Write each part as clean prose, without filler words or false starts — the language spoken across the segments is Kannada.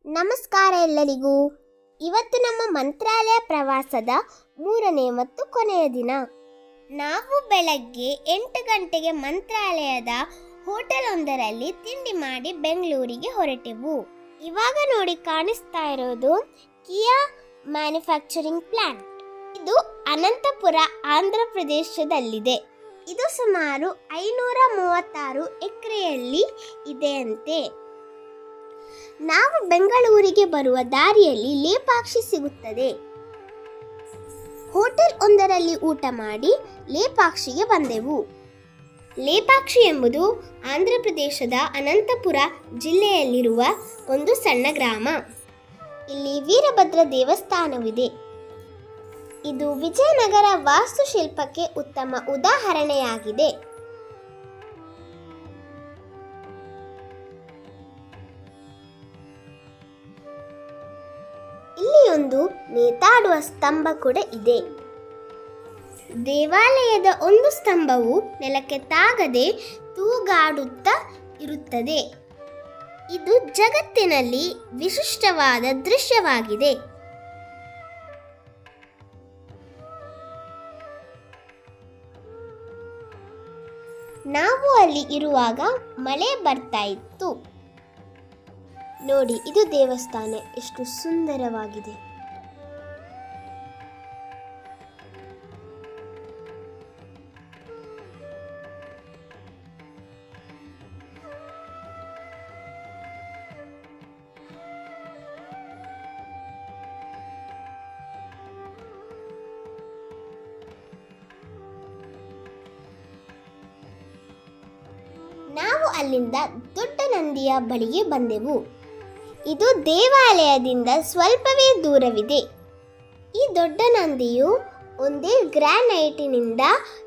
ನಮಸ್ಕಾರ ಎಲ್ಲರಿಗೂ. ಇವತ್ತು ನಮ್ಮ ಮಂತ್ರಾಲಯ ಪ್ರವಾಸದ 3ನೇ ಮತ್ತು ಕೊನೆಯ ದಿನ. ನಾವು ಬೆಳಗ್ಗೆ 8 ಗಂಟೆಗೆ ಮಂತ್ರಾಲಯದ ಹೋಟೆಲ್ ಒಂದರಲ್ಲಿ ತಿಂಡಿ ಮಾಡಿ ಬೆಂಗಳೂರಿಗೆ ಹೊರಟೆವು. ಇವಾಗ ನೋಡಿ ಕಾಣಿಸ್ತಾ ಇರೋದು ಕಿಯಾ ಮ್ಯಾನುಫ್ಯಾಕ್ಚರಿಂಗ್ ಪ್ಲಾಂಟ್. ಇದು ಅನಂತಪುರ ಆಂಧ್ರ ಪ್ರದೇಶದಲ್ಲಿದೆ. ಇದು ಸುಮಾರು 536 ಎಕರೆಯಲ್ಲಿ ಇದೆಯಂತೆ. ನಾವು ಬೆಂಗಳೂರಿಗೆ ಬರುವ ದಾರಿಯಲ್ಲಿ ಲೇಪಾಕ್ಷಿ ಸಿಗುತ್ತದೆ. ಹೋಟೆಲ್ ಒಂದರಲ್ಲಿ ಊಟ ಮಾಡಿ ಲೇಪಾಕ್ಷಿಗೆ ಬಂದೆವು. ಲೇಪಾಕ್ಷಿ ಎಂಬುದು ಆಂಧ್ರ ಪ್ರದೇಶದ ಅನಂತಪುರ ಜಿಲ್ಲೆಯಲ್ಲಿರುವ ಒಂದು ಸಣ್ಣ ಗ್ರಾಮ. ಇಲ್ಲಿ ವೀರಭದ್ರ ದೇವಸ್ಥಾನವಿದೆ. ಇದು ವಿಜಯನಗರ ವಾಸ್ತುಶಿಲ್ಪಕ್ಕೆ ಉತ್ತಮ ಉದಾಹರಣೆಯಾಗಿದೆ. ಇಲ್ಲಿ ಒಂದು ನೇತಾಡುವ ಸ್ತಂಭ ಕೂಡ ಇದೆ. ದೇವಾಲಯದ ಒಂದು ಸ್ತಂಭವು ನೆಲಕ್ಕೆ ತಾಗದೆ ತೂಗಾಡುತ್ತಾ ಇರುತ್ತದೆ. ಇದು ಜಗತ್ತಿನಲ್ಲಿ ವಿಶಿಷ್ಟವಾದ ದೃಶ್ಯವಾಗಿದೆ. ನಾವು ಅಲ್ಲಿ ಇರುವಾಗ ಮಳೆ ಬರ್ತಾ ಇತ್ತು. ನೋಡಿ, ಇದು ದೇವಸ್ಥಾನ ಎಷ್ಟು ಸುಂದರವಾಗಿದೆ. ನಾವು ಅಲ್ಲಿಂದ ದೊಡ್ಡ ನಂದಿಯ ಬಳಿಗೆ ಬಂದೆವು. ಇದು ದೇವಾಲಯದಿಂದ ಸ್ವಲ್ಪವೇ ದೂರವಿದೆ. ಈ ದೊಡ್ಡ ನಂದಿಯು ಒಂದೇ ಗ್ರಾನೈಟಿನಿಂದ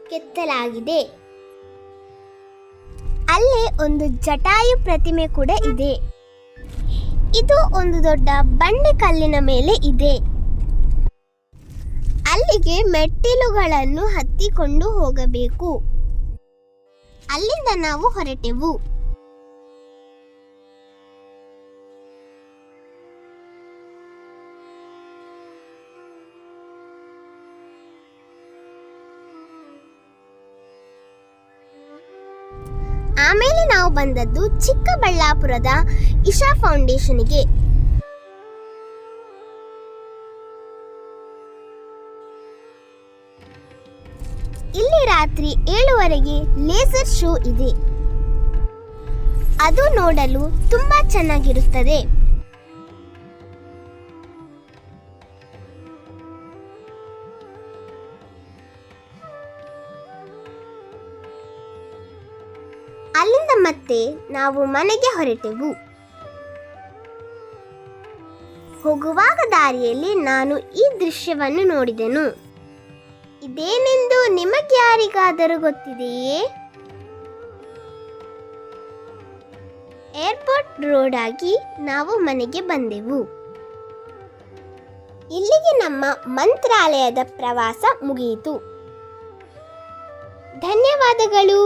ಕೆತ್ತಲಾಗಿದೆ. ಅಲ್ಲೇ ಒಂದು ಜಟಾಯು ಪ್ರತಿಮೆ ಕೂಡ ಇದೆ. ಇದು ಒಂದು ದೊಡ್ಡ ಬಂಡೆ ಕಲ್ಲಿನ ಮೇಲೆ ಇದೆ. ಅಲ್ಲಿಗೆ ಮೆಟ್ಟಿಲುಗಳನ್ನು ಹತ್ತಿಕೊಂಡು ಹೋಗಬೇಕು. ಅಲ್ಲಿಂದ ನಾವು ಹೊರಟೆವು. ಆಮೇಲೆ ನಾವು ಬಂದದ್ದು ಚಿಕ್ಕಬಳ್ಳಾಪುರದ ಇಶಾ ಫೌಂಡೇಶನ್ಗೆ. ಇಲ್ಲಿ ರಾತ್ರಿ 7 ಲೇಸರ್ ಶೋ ಇದೆ. ಅದು ನೋಡಲು ತುಂಬಾ ಚೆನ್ನಾಗಿರುತ್ತದೆ. ಅಲ್ಲಿಂದ ಮತ್ತೆ ನಾವು ಮನೆಗೆ ಹೊರಟೆವು. ಹೋಗುವಾಗ ದಾರಿಯಲ್ಲಿ ನಾನು ಈ ದೃಶ್ಯವನ್ನು ನೋಡಿದೆನು. ಇದೇನೆಂದು ನಿಮಗೆ ಯಾರಿಗಾದರೂ ಗೊತ್ತಿದೆಯೇ? ಏರ್ಪೋರ್ಟ್ ರೋಡ್ ಆಗಿ ನಾವು ಮನೆಗೆ ಬಂದೆವು. ಇಲ್ಲಿಗೆ ನಮ್ಮ ಮಂತ್ರಾಲಯದ ಪ್ರವಾಸ ಮುಗಿಯಿತು. ಧನ್ಯವಾದಗಳು.